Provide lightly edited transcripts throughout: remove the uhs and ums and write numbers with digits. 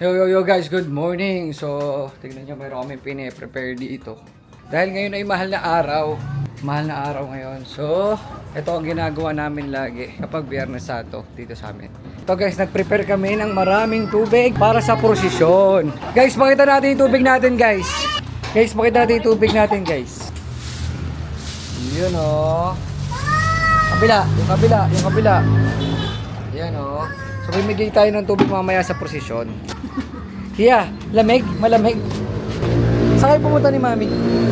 Yo guys, good morning. So, tignan nyo, mayroon kami pine-prepare dito. Dahil ngayon ay mahal na araw. Mahal na araw ngayon. So, ito ang ginagawa namin lagi kapag Biyernes Santo dito sa amin. Ito guys, nag-prepare kami ng maraming tubig para sa prosesyon. Guys, pakita natin yung tubig natin guys. Guys, pakita natin yung tubig natin guys. Yun o. Yung kabila. Yan o. So, bimigay tayo ng tubig mamaya sa prosesyon. Hiya, lamig, malamig. Saan kayo pumunta ni Mami?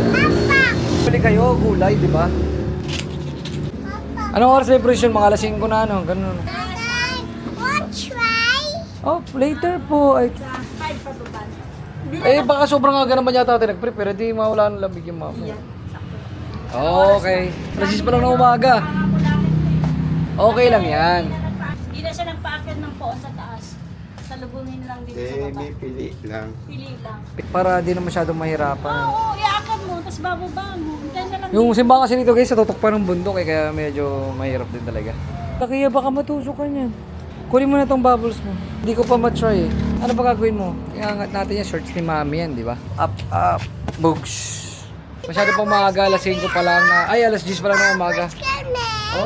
Papa! Bili kayo, gulay, di ba? Anong oras may prosesyon? Mga alas 5 na ano, ganun. Oh, later po. Ay. Baka sobrang aga naman yata natin nag-prepare. Hindi mawala ng lamig yung Mami. Okay. Alas 6 pa lang na umaga. Okay lang yan. Hindi na siya nagpa-akyat ng poon sa taas. Salubungin lang dito sa baba. May pili lang. Pili lang. Para di na masyadong mahirapan. Oo, iaakad mo, tapos bababa mo. Hintay na lang. Yung simbahan kasi nito guys, sa tutok pa ng bundok kaya medyo mahirap din talaga. Kaya baka matusok ka niyan. Kunin mo na tong bubbles mo. Hindi ko pa matry eh. Ano ba gagawin mo? Iangat natin yung shorts ni Mami yan, di ba? Up, books. Masyado pang maaga, alas 5 pa lang na. Ay, alas 10 pa lang na umaga.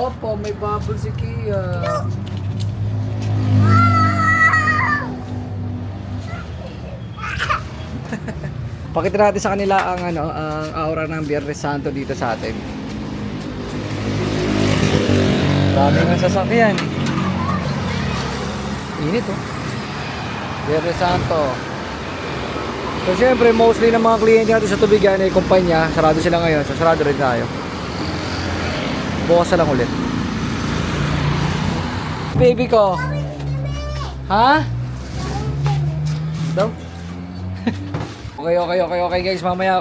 Opo, may bubbles si Kia. Pakita natin sa kanila ang ang aura ng Biyernes Santo dito sa atin. Dami ng sasakyan. Init oh. Biyernes Santo. So syempre, mostly ng mga kliyente natin sa tubigan ay kumpanya. Sarado sila ngayon, so sarado rin tayo. Bukas na lang ulit. Baby ko. Ha? Daw? Okay guys, mamaya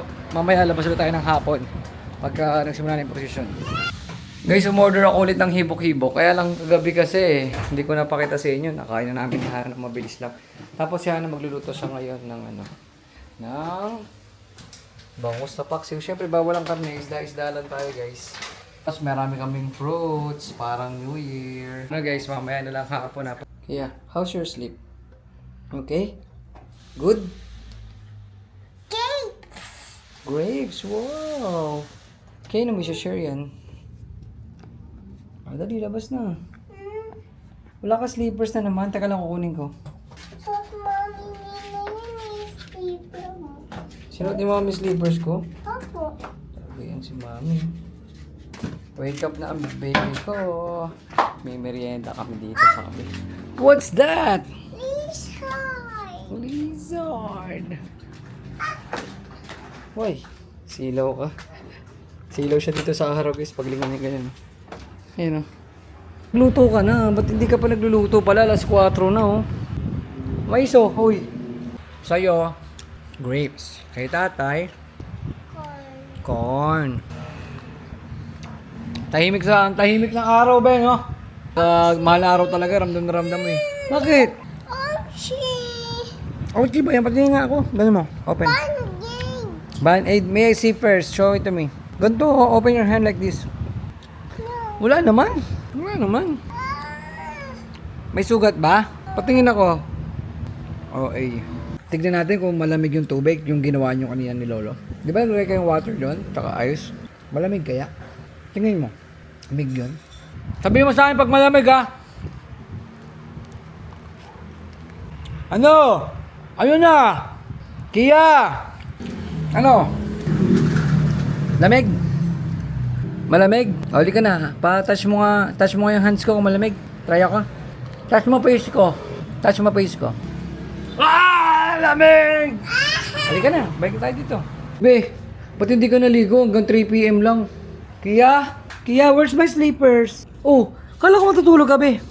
labas ulit tayo ng hapon pagka nagsimula na yung prosesyon. Guys, umorder ako ulit ng hibok-hibok. Kaya lang kagabi kasi hindi ko napakita sa inyo. Nakain na namin ng mabilis lang. Tapos siya na magluluto siya ngayon ng ng bangus na paksiw. Siyempre bawal ang karne, isda lang tayo guys. Tapos marami kaming fruits, parang New Year. Guys, mamaya na lang hapon na. Yeah, how's your sleep? Okay? Good? Grapes, wow! Okay, naman siya share yan. Dali, labas na. Wala ka sleepers na naman. Taka lang kukunin ko. Sinuot ni Mami sleepers ko? Opo. Ayan si Mami. Wake up na ang baby ko. May merienda kami dito sa kami. What's that? Lizard. Hoy, silaw ka. Silaw siya dito sa araw guys, paglingan niya ganyan. Ayun o. Luto ka na, ba't hindi ka pa nagluluto pala? Alas 4 na oh. Mais oh, hoy. Sa'yo, grapes. Kay tatay, corn. Tahimik ng araw ba yun oh. Mahal na araw talaga, ramdam na ramdam mo eh. Bakit? Ouchie ba yan? Pati nga ako. Ganun mo, open. Band-aid, may I see first? Show it to me. Ganito, open your hand like this. Wala naman. May sugat ba? Patingin ako. Okay. Tignan natin kung malamig yung tubig, yung ginawa nyo kanina ni Lolo. Di ba nilagay kayong water doon? Tsaka ice. Malamig kaya? Tingnan mo. Lamig yun. Sabihin mo sa akin pag malamig ha. Ano? Ayun na! Kia! Ano? Lamig? Malamig? O, di ka na. Touch mo nga yung hands ko kung malamig. Try ako. Touch mo face ko. Ah! Lamig! Halika na. Balik tayo dito. Be, ba't hindi ka naligo hanggang 3 PM lang? Kia, where's my sleepers? Oh, kala ko matutulog ka, be.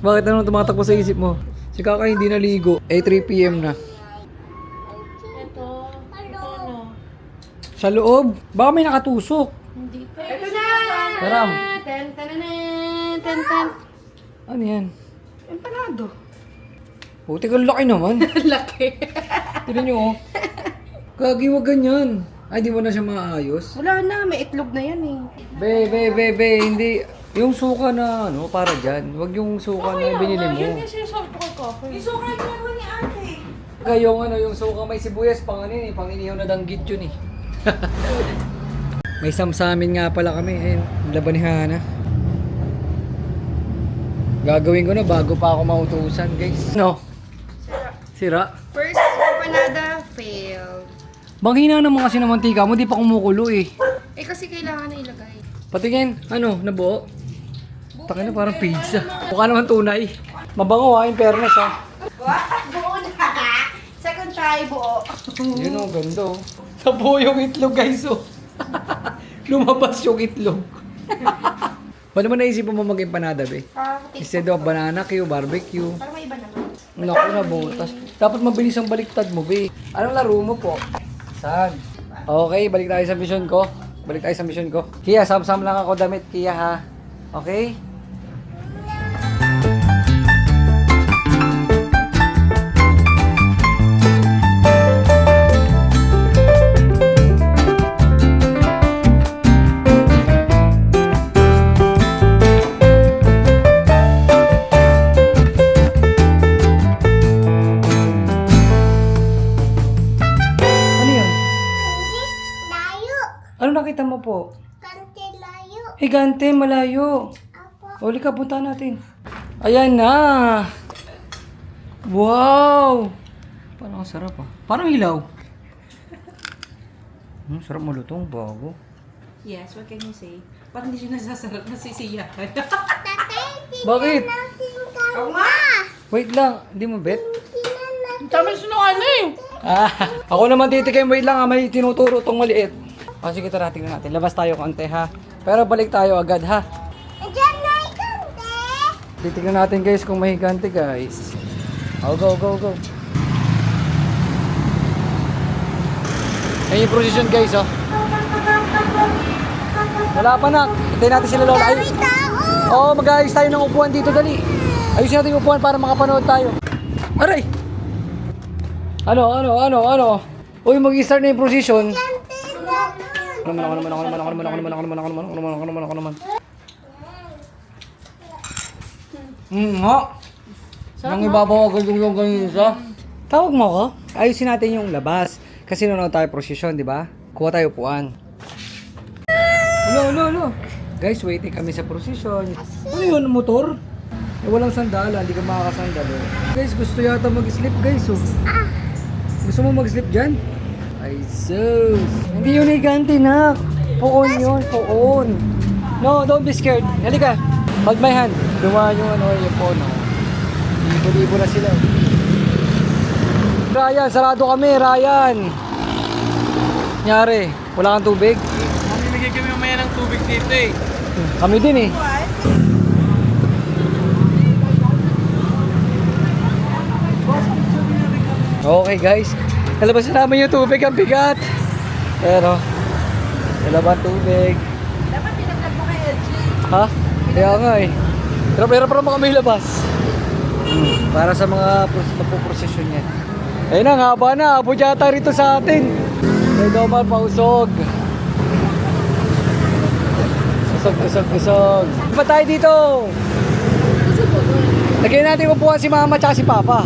Bakit ano tumatakbo sa isip mo? Si Kaka hindi naligo. 3 PM na. Sa loob? Baka may nakatusok. Hindi pa. Ito na! Taram. Ten. Ano yan? Empanado. Puti ka laki naman. Laki. Tignan nyo oh. Gagi, wag ganyan. Ay, di mo na siya maayos. Wala na, may itlog na yan eh. Be, hindi. Yung suka na ano, para dyan. Huwag yung suka na binili mo. Yun yung sinasabi ko kay Coffee. Yung suka yung ginawa ni ate. Kaya yung ano, yung suka may sibuyas, pang ano yun eh, pang inihaw na danggit yun eh. May samsamin nga pala kami, ayun, laban ni Hana. Gagawin ko na bago pa ako mautusan, guys. No? Sira. First empanada failed. Banghina naman kasi ng mantika mo, di pa kumukulo eh. Eh kasi kailangan na ilagay. Patingin, ano, nabuo? Takin na parang pizza. Mukha naman tunay. Mabango ha, in fairness ha. Buo na. Second try, buo. Yun o, ganda oh. Nabuo yung itlog guys oh. Lumabas yung itlog. Paano mo naisipan mo mag-empanada be? Instead of banana Q, barbecue. Parang may iba naman. Naku na butas. Dapat mabilis ang baliktad mo be. Anong laro mo po? Saan? Okay, balik tayo sa mission ko. Balik tayo sa mission ko. Kia, sam-sam lang ako damit. Kia ha. Okay? Ano yun? Layo. Ano nakita mo po? Kante layo. Higante, malayo. Apo. Uli ka, punta natin. Ayan na. Wow! Parang ang sarap ah. Parang hilaw. Sarap malutong, bago. Yes, what can you say? Parang hindi siya nasasarap, nasisiyakan. Tatay, Bakit? natin ka. Wait lang, hindi mo bet? Tama sinukan na eh. Ah, ako naman titikim, wait lang ah, may tinuturo tong maliit. Sige, tara, tingnan natin. Labas tayo konti ha. Pero balik tayo agad ha. Diyan na ikante. Titignan natin guys kung may higante guys. Oh, go, go, go. Ayun yung position guys oh. Wala pa na. Hintayin natin sila lola. Ay, Tao. mag-aayos tayo ng upuan dito, dali. Ayusin natin yung upuan para makapanood tayo. Aray! Ano? Uy, mag-start na yung position. Ako naman. Nga. Nang ibabaw agad yung ganyan. Tawag mo ako? Ayusin natin yung labas. Kasi nanonood tayo prosesyon, di ba? Kuha tayo upuan. Ano? Guys, waiting kami sa prosesyon. Ano yun, motor? Eh, walang sandala, hindi ka makakasandalo. Guys, gusto yata mag-sleep guys, oh. Gusto mo mag-sleep dyan? Ay, sus. Hindi yun higante, nak. Poon yun, poon. No, don't be scared. Halika. Hold my hand. Dumaan yung yung poon, oh. Libo-libo na sila. Ryan, sarado kami, Ryan. Nyari, wala kang tubig? Mamimigay kami mamaya ng tubig dito eh. Kami din eh. Okay guys, nalabas na namin yung tubig, ang bigat. Pero, nalabas tubig. Dapat pinaglag mo kay LG. Ha? Kaya nga eh. Pero para kami labas. Para sa mga magpuprosesyon yan. Ayun na, haba na. Abot yata rito sa atin. May domal pausog. Usog. Pa tayo dito. Lagyan natin upuan si mama at si papa.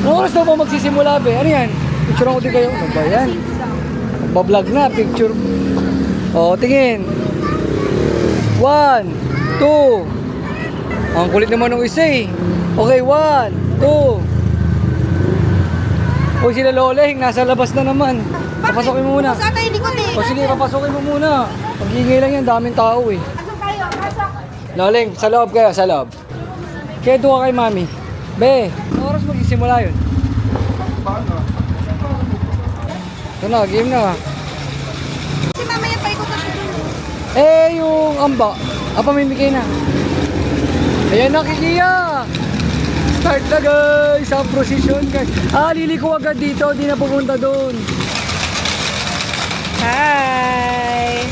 Anong oras daw po magsisimula be? Ano yan? Picture ko din kayo. Ano ba yan? Bablog na, picture. O, tingin. 1, 2. Ang kulit naman ng isa eh. Okay, 1, 2. O sila Loleng, nasa labas na naman. Papasokin mo muna. Sa tayo likod eh. O sige, papasokin mo muna. Pag-ingay lang yan, daming tao eh. Pasok tayo, pasok. Loleng, sa loob kayo, sa loob. Kaya doon ka kay mami. Be, anong oras magsisimula yun? Ito na, game na. Si mamaya pa ikot na siya dun. Yung amba. Pamimigay na. Ayan na, Kikiya. Start na guys, ang prosesyon guys. Liliko agad dito, di na pupunta doon. Hi!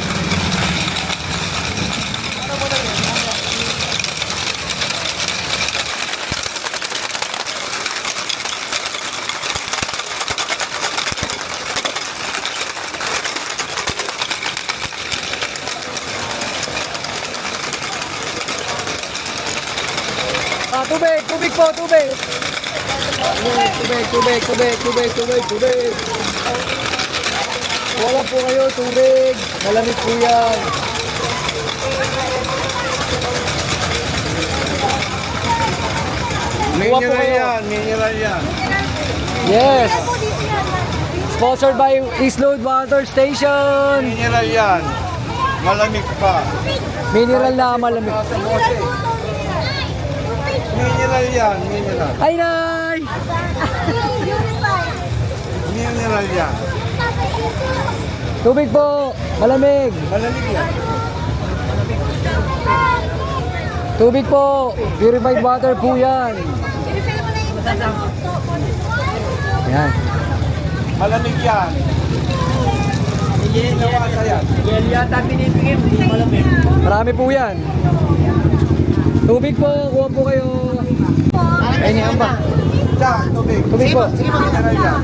po, tubig. Tubig. Wala po kayo, tubig. Malamig po yan. Mineral yan. Yes. Sponsored by Eastload Water Station. Mineral yan. Malamig pa. Mineral na malamig. Mineral yan, mineral. Ay, nay! Mineral yan. Tubig po, malamig. Malamig yan. Tubig po, purified water po yan. Yan. Malamig yan. Nawasa yan. Marami po yan. Tubig po, kuha po kayo. Ayun yan ba? Diyan, tubig. Tubig po. Mineral yan.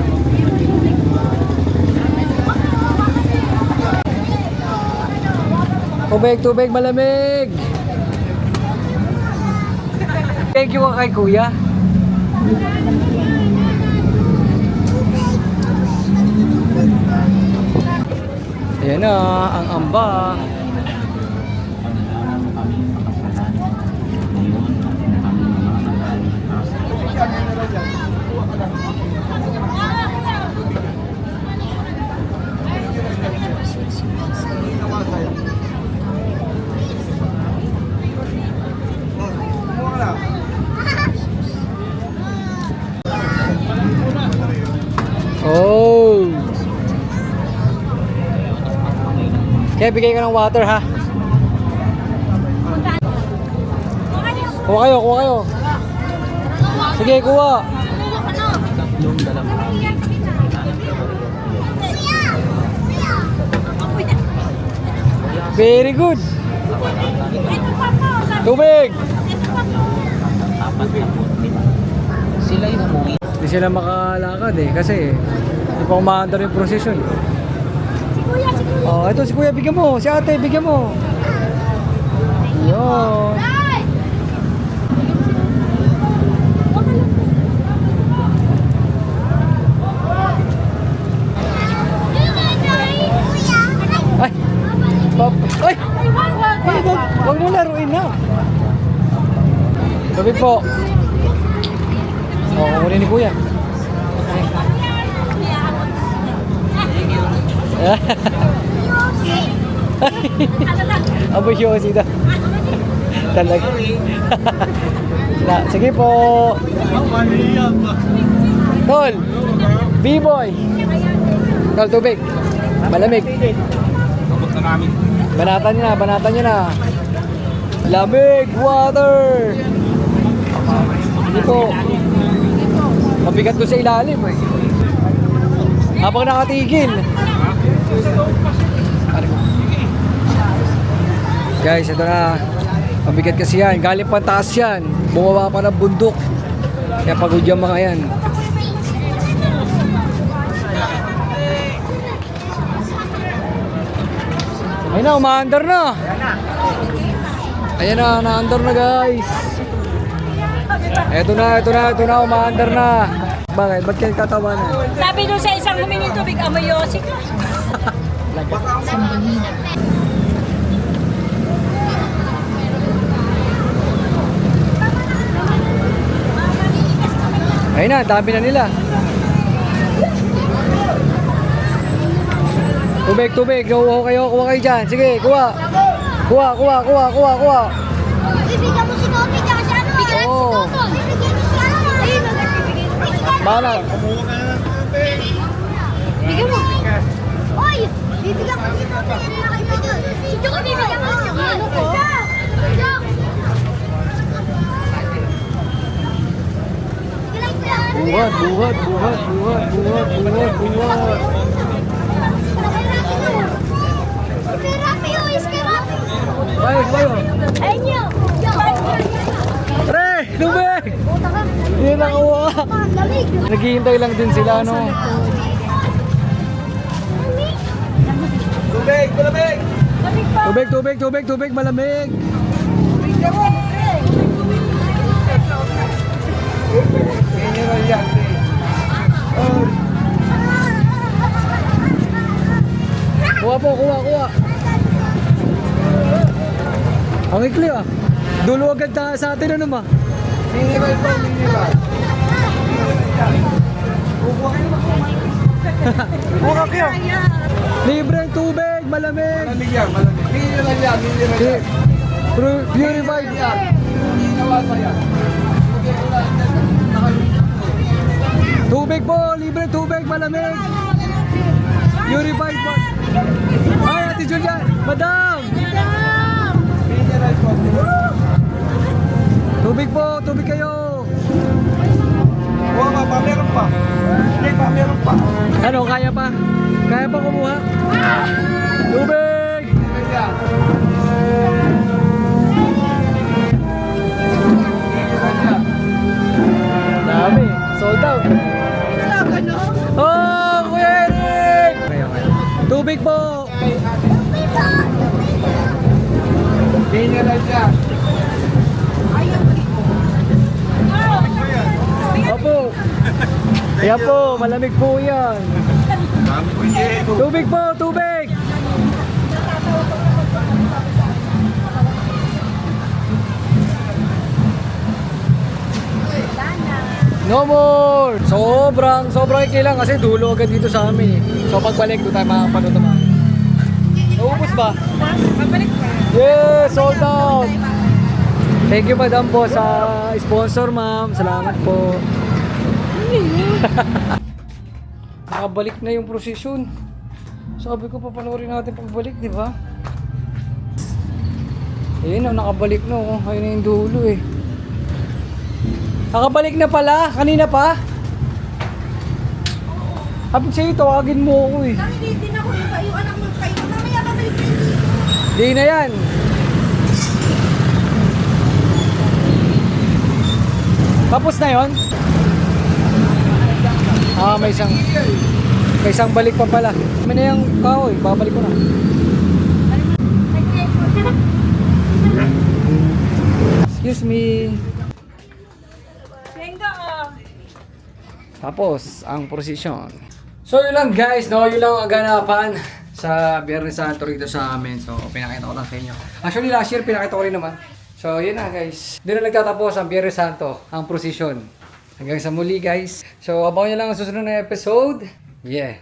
Tubig, malamig. Thank you kay kuya. Ayan na, ang amba. Kumuha ka na. Oh. Kaya bigay ka ng water ha. Kuha kayo. Sige, kuha. Very good. Tubig. Hindi sila makalakad eh kasi hindi pa umaandar yung procession. Oh, ito si kuya, bigyan mo. Si ate, bigyan mo. Yun. Ay! Ay! Huwag mo laruin na. Tubig po. Oo, kunin ni kuya. Abo Yossi daw. Talaga. Sige po. Tol. B-boy. Tol, tubig. Malamig. Banatan niya na. Lamig, water. Hindi po. Mabigat ko sa ilalim eh. Habang nakatigil. Guys, ito na. Mabigat kasi yan. Galing pa taas yan. Bumaba pa ng bundok. Kaya pagod yung mga yan. Ayun na, umaandar na. Ayan na, naandar na guys. Ito na, umaandar na. Bakit? Ba't kayo tatawanan? Sabi doon sa isang humingin tubig, amoy Yossi ka. Ayun na, dami na nila. Tubig. Kuha kayo dyan. Sige, kuha. Kuha. Bibigyan mo si Totoy kasi ano? Bibigyan Oo. si Totoy. Bibigyan mo si ano? Bahala. Bigyan mo. Oy! Bibigyan mo si Totoy. Yan na kaibigan. Si Joko, bibigyan mo. Ano ko? Buhat. Bayo. Ayun nyo. Pre, tubig! Hindi nakuha. Lamig. Naghihintay lang din sila, no? Tubig, malamig. Kuha po, kuha. Ang ikli ah. Dulo agad sa atin ano ma. Mineral po, mineral. Buka kayo. Libre ang tubig, malamig. Malamig yan, malamig. Mineral yan, mineral yan. Purified. Hindi nawasa yan. Tubig po, libre tubig, malamig. Purified po. Ay, Ate Julia, Madam! Mineral po. Tubig kayo. Buka pa, meron pa. Hindi pa, meron pa. Ano, kaya pa? Kaya pa kumuha? Tubig! Mineral yan. Mineral yan. Dami, sold out. Talaga, no? Oh, Kuya Eric! Tubig po! Mineral yan. Opo. Yan po, malamig po yan. Dami ko yun. Tubig po, tubig! No more! Sobrang ikilang kasi dulo agad dito sa amin eh. So pagbalik doon tayo makapanood naman. Naubos ba? Babalik pa. Yes, sold out! Thank you madam po sa sponsor ma'am. Salamat po. Nakabalik na yung prosesyon. Sabi ko papanoorin natin pagbalik, di ba? Ayun, nakabalik na oh. Ayun na yung dulo eh. Nakabalik na pala, kanina pa. Sabi sa'yo, tawagin mo ako eh. Nangingitin ako yung anak mo kayo. Mamaya babalik. Di na yan. Tapos na yon? Ah, may isang balik pa pala. May na yung kahoy, babalik ko na. Excuse me. Tapos, ang prosesyon. So yun lang guys, no? Yun lang ang ganapan sa Biyernes Santo rito sa amin. So pinakita ko lang sa inyo. Actually last year pinakita ko rin naman. So yun na guys. Doon na nagtatapos ang Biyernes Santo, ang prosesyon. Hanggang sa muli guys. So abangan nyo lang ang susunod na episode. Yeah.